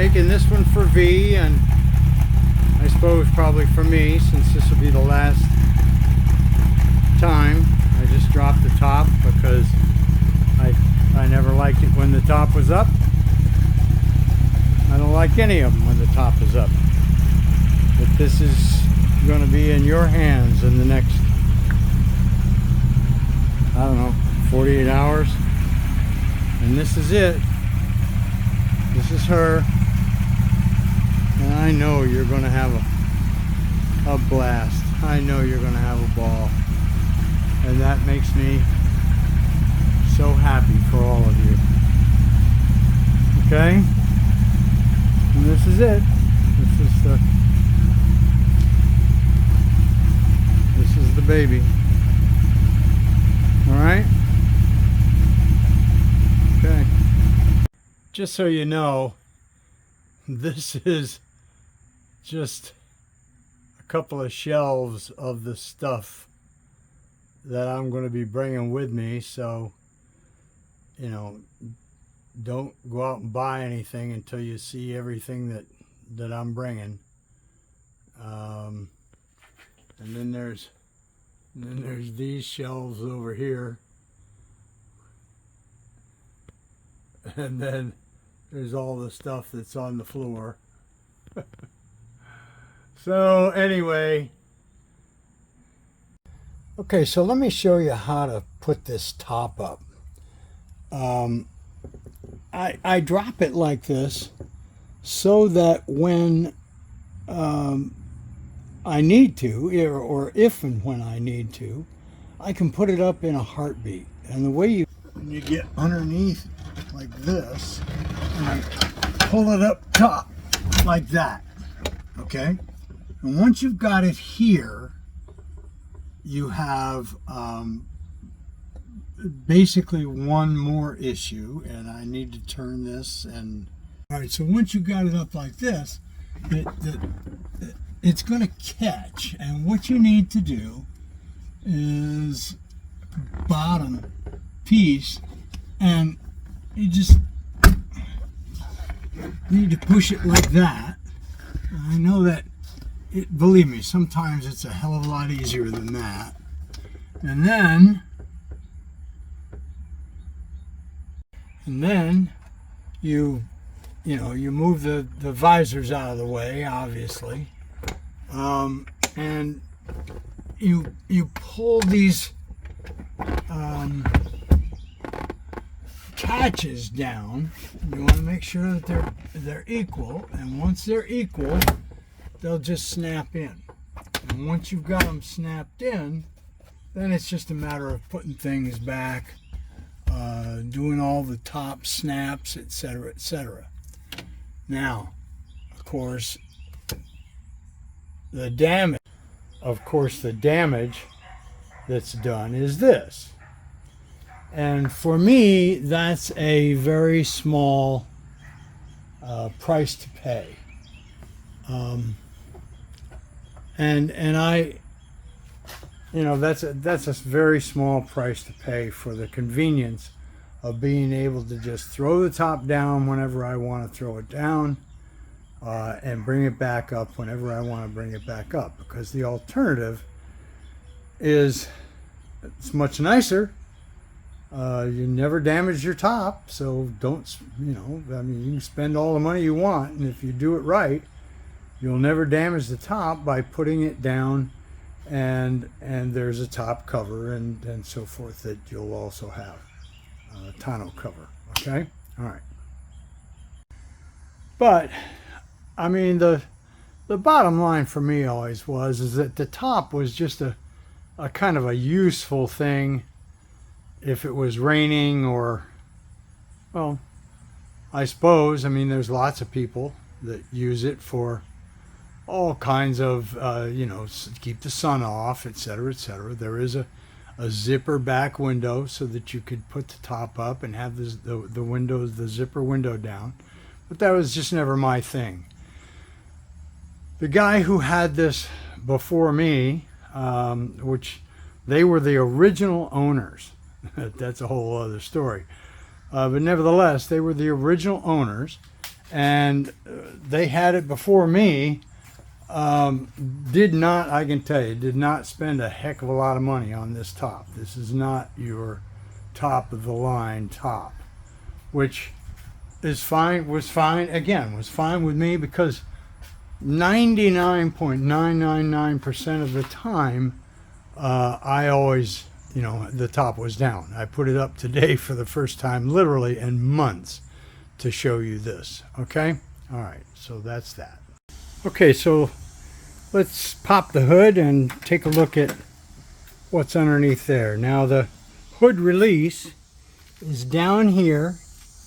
making this one for V, and I suppose probably for me, since this will be the last time. I just dropped the top because I never liked it when the top was up. I don't like any of them when the top is up. But this is going to be in your hands in the next, I don't know, 48 hours. And this is it. This is her. And I know you're going to have a blast. I know you're going to have a ball. And that makes me so happy for all of you. Okay? And this is it. This is the baby. All right? Okay. Just so you know, this is just a couple of shelves of the stuff that I'm going to be bringing with me. So, you know, don't go out and buy anything until you see everything that I'm bringing. And then there's these shelves over here, and then there's all the stuff that's on the floor. So anyway, okay, so let me show you how to put this top up. I drop it like this so that when I need to, or if and when I need to, I can put it up in a heartbeat. And the way when you get underneath like this, and you pull it up top like that, okay? And once you've got it here, you have basically one more issue, and I need to turn this. And all right, so once you got it up like this, it's going to catch, and what you need to do is bottom piece, and you just need to push it like that. I know that believe me, sometimes it's a hell of a lot easier than that. And then you move the visors out of the way, obviously, and you pull these catches down. You want to make sure that they're equal, and once they're equal, they'll just snap in. And once you've got them snapped in, then it's just a matter of putting things back, doing all the top snaps, etc., etc. Now, of course, the damage that's done is this. And for me, that's a very small price to pay. And I, that's a very small price to pay for the convenience of being able to just throw the top down whenever I want to throw it down, and bring it back up whenever I want to bring it back up. Because the alternative is, it's much nicer. You never damage your top, so don't, you can spend all the money you want, and if you do it right, you'll never damage the top by putting it down, and there's a top cover and so forth that you'll also have, a tonneau cover, okay? All right. But, I mean, the bottom line for me always is that the top was just a kind of a useful thing if it was raining, or, well, I suppose, there's lots of people that use it for all kinds of, keep the sun off, etc., etc. There is a zipper back window so that you could put the top up and have the windows, the zipper window down. But that was just never my thing. The guy who had this before me, which they were the original owners. That's a whole other story. But nevertheless, they were the original owners. and they had it before me. Did not, I can tell you, did not spend a heck of a lot of money on this top. This is not your top of the line top, which is fine, was fine with me, because 99.999% of the time, I always, the top was down. I put it up today for the first time, literally in months, to show you this. Okay? All right, so that's that. Okay, so let's pop the hood and take a look at what's underneath there. Now, the hood release is down here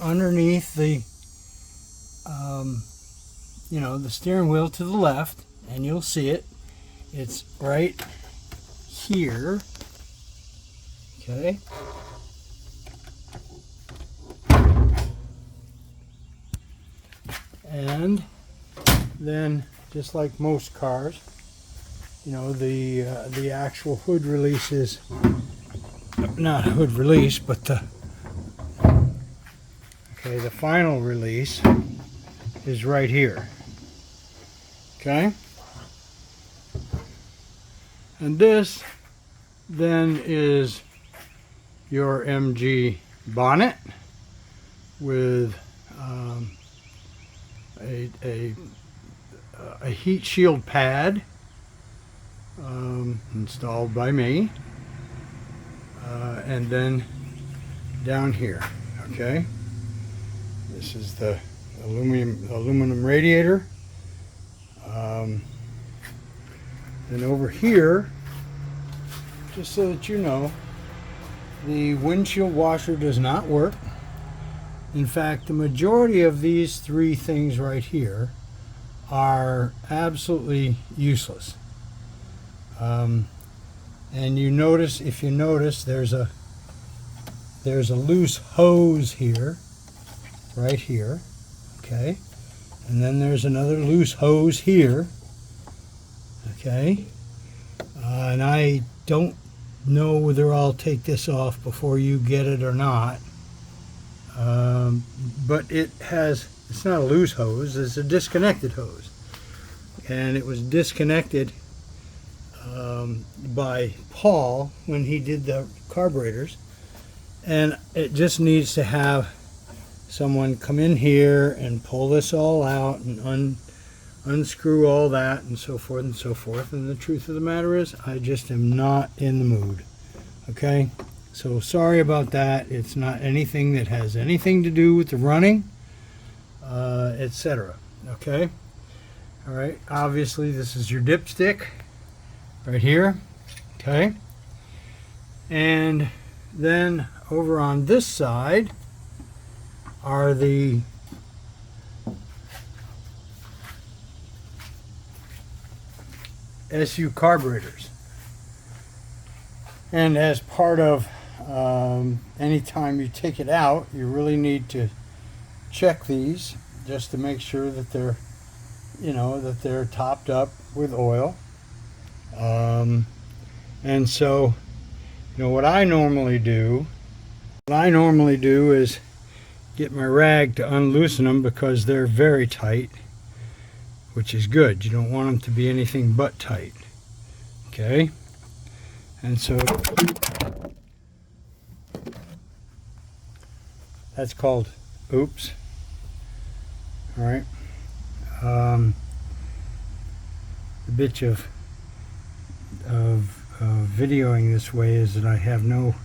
underneath the the steering wheel to the left, and you'll see it. It's right here. Okay. And then, just like most cars, the actual hood release is not a hood release, but the final release is right here. Okay? And this then is your MG bonnet with a heat shield pad installed by me, and then down here, okay, this is the aluminum radiator. And over here, just so that you know, the windshield washer does not work. In fact, the majority of these three things right here are absolutely useless. And if you notice, there's a loose hose here, right here, okay, and then there's another loose hose here, okay, and I don't know whether I'll take this off before you get it or not, but it's not a loose hose, it's a disconnected hose, and it was disconnected by Paul when he did the carburetors, and it just needs to have someone come in here and pull this all out and unscrew all that and so forth and so forth. And the truth of the matter is, I just am not in the mood. Okay, so sorry about that. It's not anything that has anything to do with the running, etc. Okay, all right, obviously this is your dipstick right here. Okay, and then over on this side are the SU carburetors. And as part of anytime you take it out, you really need to check these just to make sure that they're, that they're topped up with oil. And so, what I normally do is get my rag to unloosen them, because they're very tight, which is good. You don't want them to be anything but tight. Okay? And so that's called oops. All right. The bitch of videoing this way is that I have no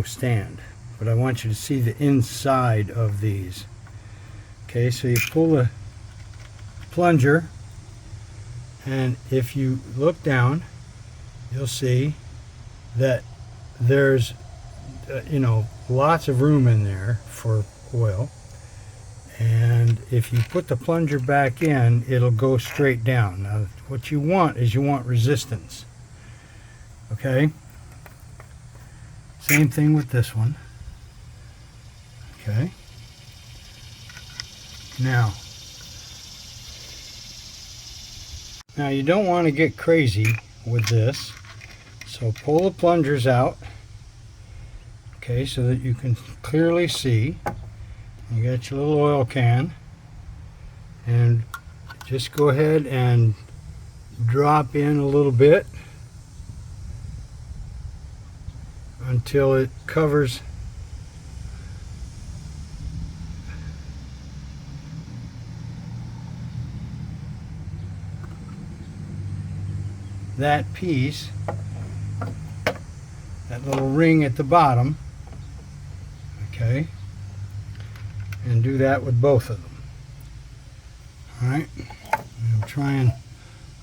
stand, but I want you to see the inside of these. Okay, so you pull the plunger, and if you look down, you'll see that there's lots of room in there for oil, and if you put the plunger back in, it'll go straight down. Now what you want is resistance. Okay, same thing with this one. Okay, now you don't want to get crazy with this, so pull the plungers out. Okay, so that you can clearly see. You got your little oil can, and just go ahead and drop in a little bit until it covers that piece, that little ring at the bottom. Okay, and do that with both of them. All right, I'm trying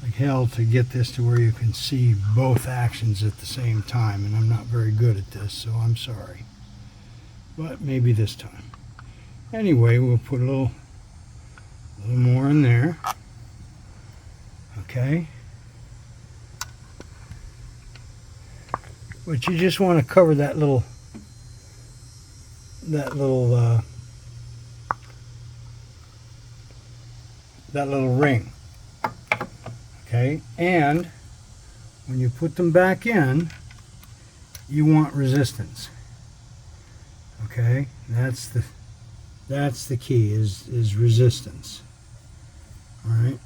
like hell to get this to where you can see both actions at the same time, and I'm not very good at this, so I'm sorry, but maybe this time. Anyway, we'll put a little more in there. Okay, but you just want to cover that little ring. Okay, and when you put them back in, you want resistance. Okay, that's the key, is resistance. All right,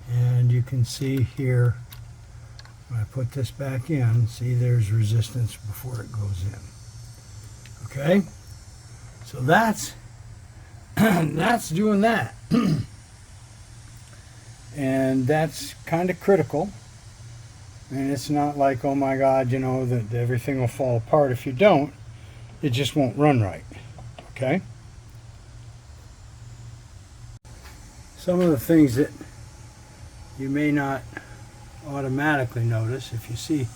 and you can see here when I put this back in, see there's resistance before it goes in. Okay, so that's that's doing that. And that's kind of critical. And it's not like, oh my God, you know, that everything will fall apart if you don't. It just won't run right. Okay? Some of the things that you may not automatically notice, if you see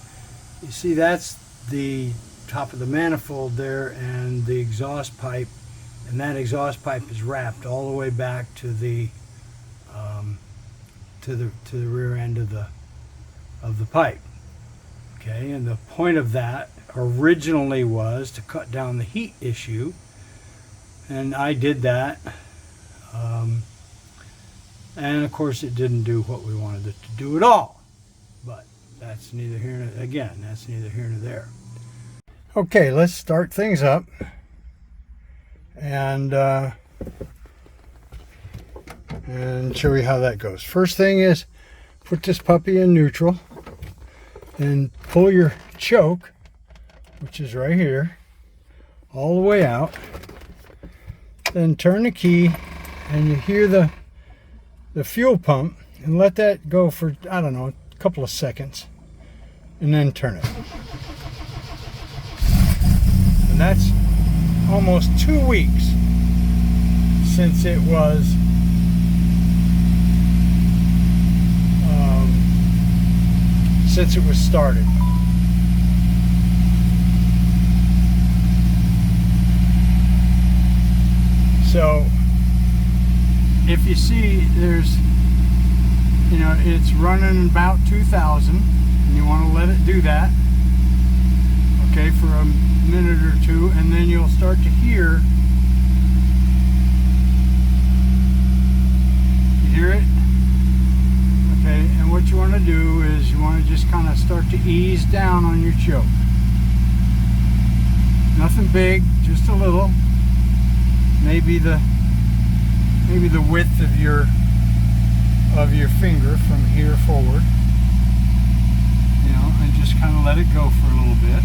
that's the top of the manifold there and the exhaust pipe, and that exhaust pipe is wrapped all the way back to the rear end of the pipe. Okay, and the point of that originally was to cut down the heat issue, and I did that, and of course it didn't do what we wanted it to do at all, but that's neither here nor, again, that's neither here nor there. Okay, let's start things up and show you how that goes. First thing is, put this puppy in neutral and pull your choke, which is right here, all the way out. Then turn the key and you hear the fuel pump, and let that go for, I don't know, a couple of seconds, and then turn it. And that's almost 2 weeks since it was started. So if you see, there's, you know, it's running about 2,000, and you want to let it do that, okay, for a minute or two, and then you'll start to hear, you hear it? Okay, and what you want to do is you want to just kind of start to ease down on your choke. Nothing big, just a little. Maybe the width of your finger from here forward. You know, and just kind of let it go for a little bit.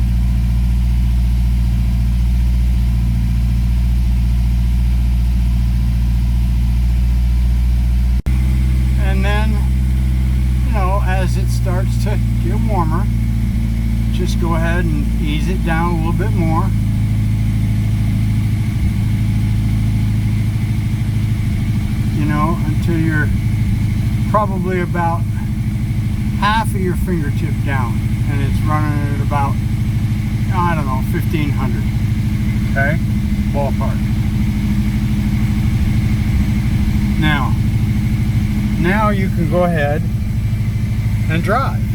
And then, you know, as it starts to get warmer, just go ahead and ease it down a little bit more. You know, until you're probably about half of your fingertip down, and it's running at about, I don't know, 1,500. Okay, ballpark. Now you can go ahead and drive.